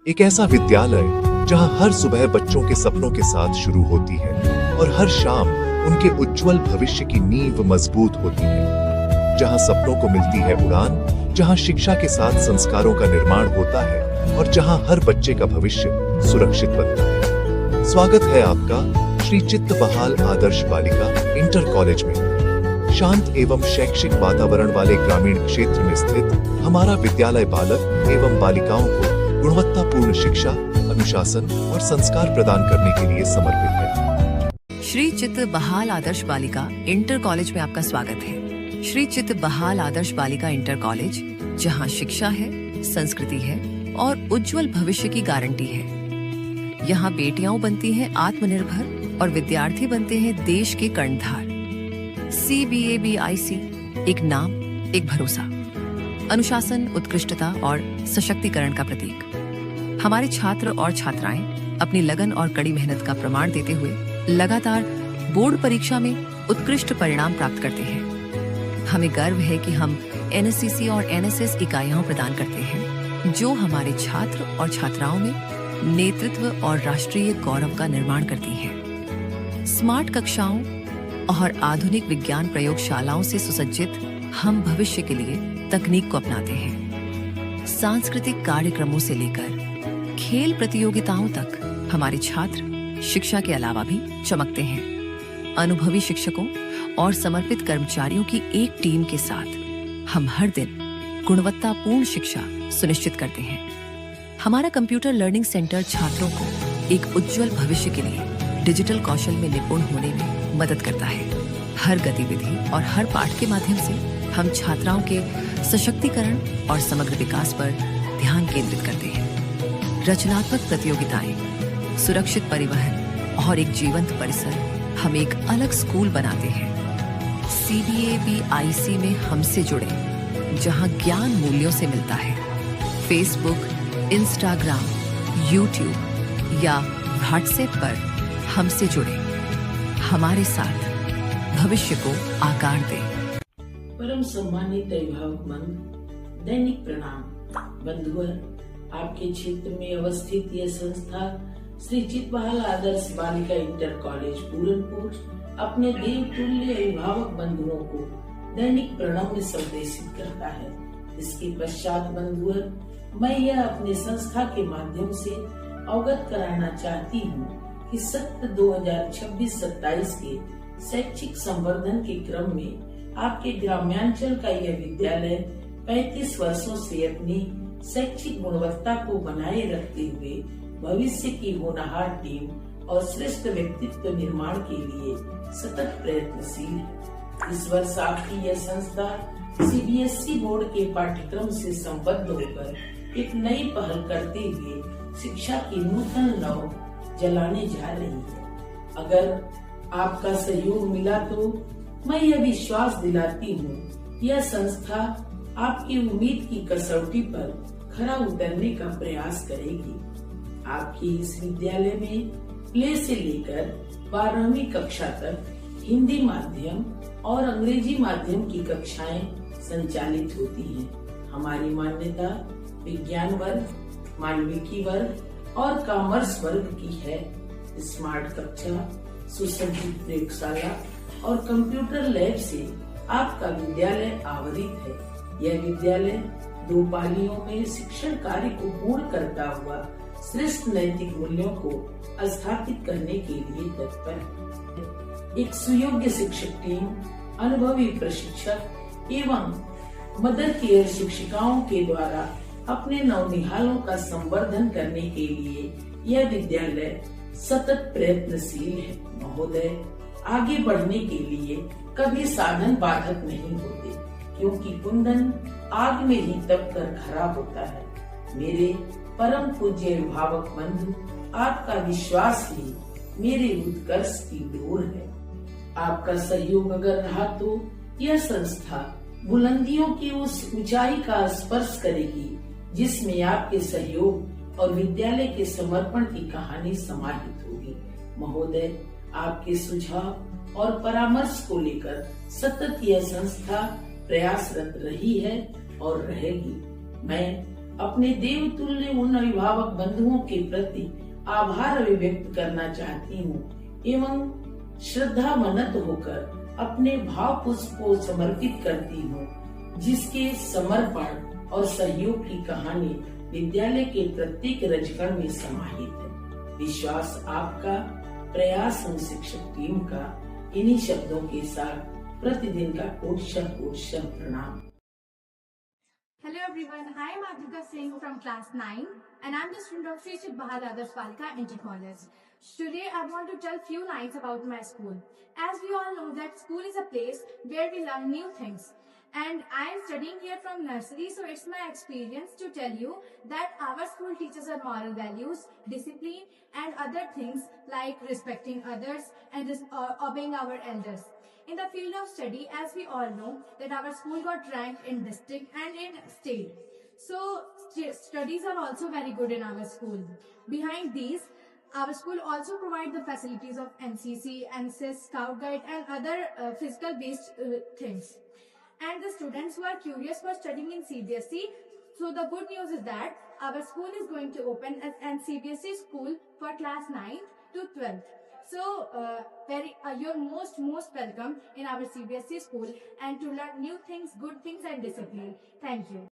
एक ऐसा विद्यालय जहां हर सुबह बच्चों के सपनों के साथ शुरू होती है और हर शाम उनके उज्जवल भविष्य की नींव मजबूत होती है। जहां सपनों को मिलती है उड़ान, जहां शिक्षा के साथ संस्कारों का निर्माण होता है और जहां हर बच्चे का भविष्य सुरक्षित बनता है। स्वागत है आपका श्री चित्त बहाल आदर्श बालिका इंटर कॉलेज में। शांत एवं शैक्षिक वातावरण वाले ग्रामीण क्षेत्र में स्थित हमारा विद्यालय बालक एवं बालिकाओं को गुणवत्तापूर्ण शिक्षा, अनुशासन और संस्कार प्रदान करने के लिए समर्पित है। श्री चित्त बहाल आदर्श बालिका इंटर कॉलेज में आपका स्वागत है। श्री चित्त बहाल आदर्श बालिका इंटर कॉलेज, जहां शिक्षा है, संस्कृति है और उज्जवल भविष्य की गारंटी है। यहाँ बेटियां बनती हैं आत्मनिर्भर और विद्यार्थी बनते हैं देश के कर्णधार। CBABIC, एक नाम, एक भरोसा, अनुशासन, उत्कृष्टता और सशक्तिकरण का प्रतीक। हमारे छात्र और छात्राएं अपनी लगन और कड़ी मेहनत का प्रमाण देते हुए लगातार बोर्ड परीक्षा में उत्कृष्ट परिणाम प्राप्त करते हैं। हमें गर्व है कि हम NSCC और NSS इकाइयां प्रदान करते हैं, जो हमारे छात्र और छात्राओं में नेतृत्व और राष्ट्रीय गौरव का निर्माण करती हैं। स्मार्ट कक्षाओं और आधुनिक विज्ञान प्रयोगशालाओं से सुसज्जित हम भविष्य के लिए तकनीक को अपनाते हैं। सांस्कृतिक कार्यक्रमों से लेकर खेल प्रतियोगिताओं तक हमारे छात्र शिक्षा के अलावा भी चमकते हैं। अनुभवी शिक्षकों और समर्पित कर्मचारियों की एक टीम के साथ हम हर दिन गुणवत्तापूर्ण शिक्षा सुनिश्चित करते हैं। हमारा कंप्यूटर लर्निंग सेंटर छात्रों को एक उज्जवल भविष्य के लिए डिजिटल कौशल में निपुण होने में मदद करता है। हर गतिविधि और हर पाठ के माध्यम से हम छात्राओं के सशक्तिकरण और समग्र विकास पर ध्यान केंद्रित करते हैं। रचनात्मक प्रतियोगिताएं, सुरक्षित परिवहन और एक जीवंत परिसर हम एक अलग स्कूल बनाते हैं। CBABIC में हमसे जुड़े, जहां ज्ञान मूल्यों से मिलता है। फेसबुक, इंस्टाग्राम, यूट्यूब या व्हाट्सएप पर हमसे जुड़े, हमारे साथ भविष्य को आकार दें। परम सम्मानित अभिभावक मंद, दैनिक प्रणाम। बंधुओं, आपके क्षेत्र में अवस्थित यह संस्था श्री चित्त बहाल आदर्श बालिका इंटर कॉलेज पूरनपुर अपने देवतुल्य अभिभावक बंधुओं को दैनिक प्रणाम में संदेशित करता है। इसके पश्चात बंधुओं, मैं यह अपने संस्था के माध्यम से अवगत कराना चाहती हूँ कि सत्र 2026-27 के शैक्षिक संवर्धन के क्रम में आपके ग्रामांचल का यह विद्यालय 35 वर्षों से अपनी शैक्षिक गुणवत्ता को बनाए रखते हुए भविष्य की होनहार टीम और श्रेष्ठ व्यक्तित्व निर्माण के लिए सतत प्रयत्नशील है। इस वर्ष आपकी यह संस्था CBSE बोर्ड के पाठ्यक्रम से संबद्ध होकर एक नई पहल करते हुए शिक्षा की नूतन लौ जलाने जा रही है। अगर आपका सहयोग मिला तो मैं यह विश्वास दिलाती हूँ, यह संस्था आपकी उम्मीद की कसौटी पर खरा उतरने का प्रयास करेगी। आपकी इस विद्यालय में प्ले से लेकर 12वीं कक्षा तक हिंदी माध्यम और अंग्रेजी माध्यम की कक्षाएं संचालित होती हैं। हमारी मान्यता विज्ञान वर्ग, मानविकी वर्ग और कॉमर्स वर्ग की है। स्मार्ट कक्षा, सुसज्जित प्रयोगशाला और कंप्यूटर लैब से आपका विद्यालय आवरित है। यह विद्यालय 2 पालियों में शिक्षण कार्य को पूर्ण करता हुआ श्रेष्ठ नैतिक मूल्यों को स्थापित करने के लिए तत्पर है। एक सुयोग्य शिक्षक टीम, अनुभवी प्रशिक्षक एवं मदर केयर शिक्षिकाओं के द्वारा अपने नवनिहालों का संवर्धन करने के लिए यह विद्यालय सतत प्रयत्नशील है। महोदय, आगे बढ़ने के लिए कभी साधन बाधक नहीं होते, क्योंकि कुंदन आग में ही तप कर खरा होता है। मेरे परम पूज्य अभिभावक बंधु, आपका विश्वास ही मेरे उत्कर्ष की डोर है। आपका सहयोग अगर रहा तो यह संस्था बुलंदियों की उस ऊंचाई का स्पर्श करेगी जिसमें आपके सहयोग और विद्यालय के समर्पण की कहानी समाहित होगी। महोदय, आपके सुझाव और परामर्श को लेकर सतत यह संस्था प्रयासरत रही है और रहेगी। मैं अपने देवतुल्य उन अभिभावक बंधुओं के प्रति आभार अभिव्यक्त करना चाहती हूँ एवं श्रद्धा मनत होकर अपने भाव पुष्प को समर्पित करती हूँ, जिसके समर्पण और सहयोग की कहानी विद्यालय के प्रत्येक रजकण में समाहित है। विश्वास आपका, प्रयास हम शिक्षक टीम का। इन्हीं शब्दों के साथ प्रतिदिन का कोटशः प्रणाम। Hello everyone, I am Adhika Singh from class 9 and I am the student of Sri Chit Bahal Adarsh Balika Inter College. Today I want to tell few lines about my school. As we all know that school is a place where we learn new things. And I am studying here from nursery, so it's my experience to tell you that our school teaches us moral values, discipline and other things like respecting others and obeying our elders. In the field of study, as we all know that our school got ranked in district and in state. So studies are also very good in our school. Behind these, our school also provides the facilities of NCC, NSS, Scout Guide and other physical based things. And the students who are curious for studying in CBSE, so the good news is that our school is going to open an CBSE school for class 9th to 12th. So you're most welcome in our CBSE school and to learn new things, good things and discipline. Thank you.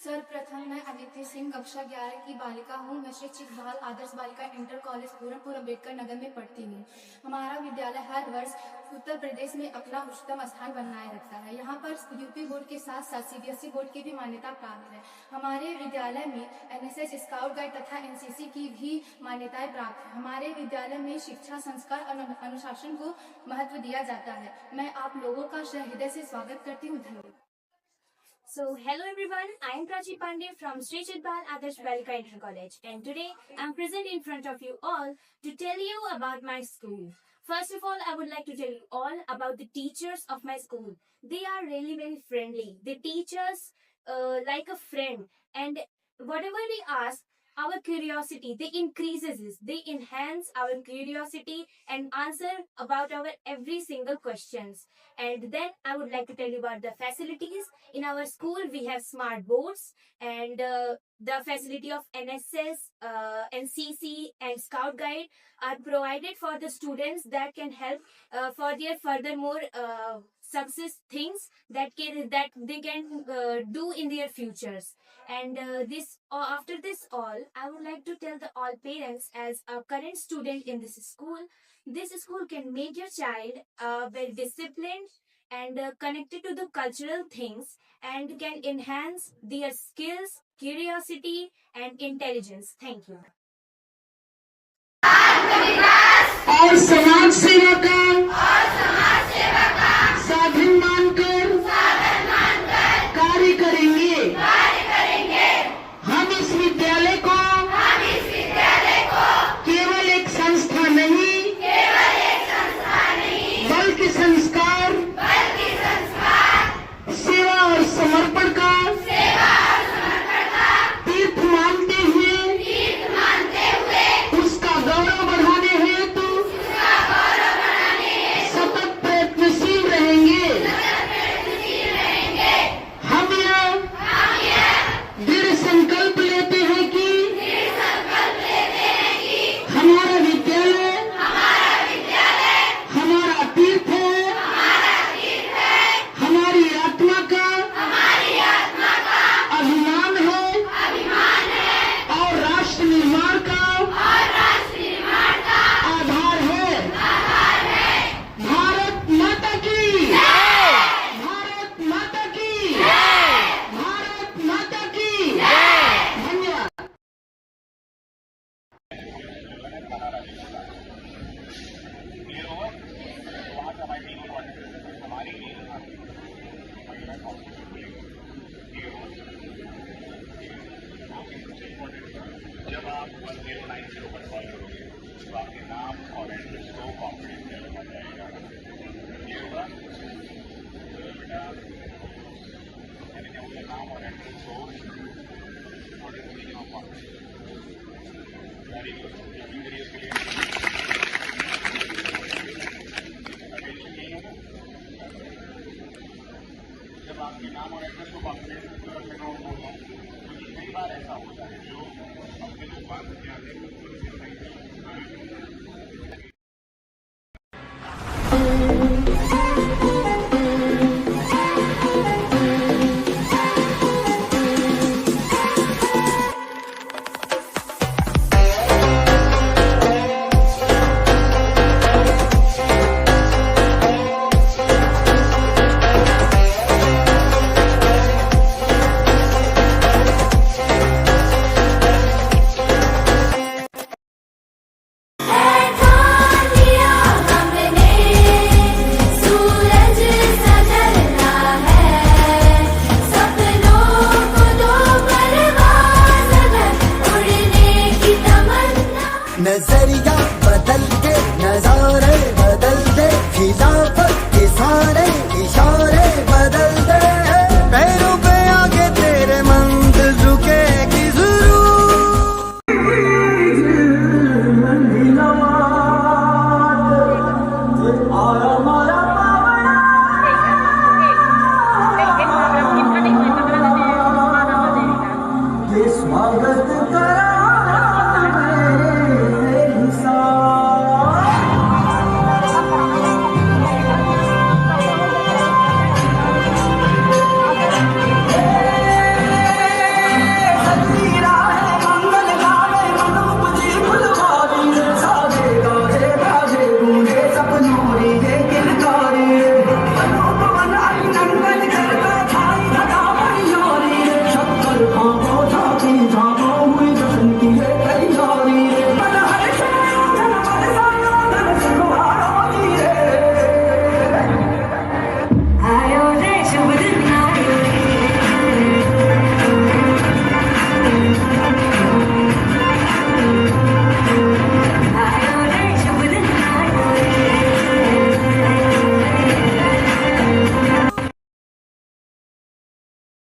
सर्वप्रथम मैं अदिति सिंह कक्षा 11 की बालिका हूँ। मैं श्री चित बहाल आदर्श बालिका इंटर कॉलेज पूरनपुर अम्बेडकर नगर में पढ़ती हूँ। हमारा विद्यालय हर वर्ष उत्तर प्रदेश में अपना उच्चतम स्थान बनाए रखता है। यहाँ पर यूपी बोर्ड के साथ साथ सीबीएसई बोर्ड की भी मान्यता प्राप्त है। हमारे विद्यालय में एनएसएस, स्काउट गाइड तथा एनसीसी की भी मान्यताएं प्राप्त है। हमारे विद्यालय में शिक्षा, संस्कार और अनुशासन को महत्व दिया जाता है। मैं आप लोगों का हृदय से स्वागत करती हूँ। धन्यवाद। So, hello everyone, I am Prachi Pandey from Sri Chit Bahal Adarsh Balika Inter College, and today I am present in front of you all to tell you about my school. First of all, I would like to tell you all about the teachers of my school. They are really very friendly. They teach us like a friend, and whatever we ask, our curiosity, they increases this. They enhance our curiosity and answer about our every single questions. And then I would like to tell you about the facilities. In our school, we have smart boards and the facility of NSS, NCC and Scout Guide are provided for the students that can help for their furthermore success things that they can do in their futures. And after this all, I would like to tell the all parents as a current student in this school can make your child very disciplined and connected to the cultural things and can enhance their skills, curiosity and intelligence. Thank you. और समाज सेवा का साधन मानकर कार्य करेंगे। हम इस विद्यालय को केवल एक संस्था नहीं बल्कि संस्कार, सेवा और समर्पण का तीर्थ मानते हुए उसका गौरव बढ़ाने हेतु सतत प्रयत्नशील रहेंगे। हम यह दृढ़ संकल्प लेते हैं कि हमारा विद्यालय हमारा तीर्थ है, हमारी आत्मा का अभिमान है और राष्ट्र निर्माण का आधार है। भारत माता की, भारत माता की, भारत माता की। धन्यवाद। जब आप 109 से ऊपर कॉल करोगे तो आपके नाम और एड्रेस को कॉम्प्लीट करना जाएगा। ये होगा बेटा, मैंने जब अपने नाम और एड्रेस को ऑर्डर करने के बाद वेरी गुड। अभी मेरी इसके लिए जब आपके नाम और एड्रेस को कॉम्प्लीट करना होगा सूरज सजलता है, सपनों को दो परवाज़ है, उड़ने की तमन्ना। नजरिया बदल के नजारे बदल दे, खिलाफत के सारे इशारे बदल दे, पैरों पे आगे तेरे मंजिल रुकेगी जरूर। स्वागत करा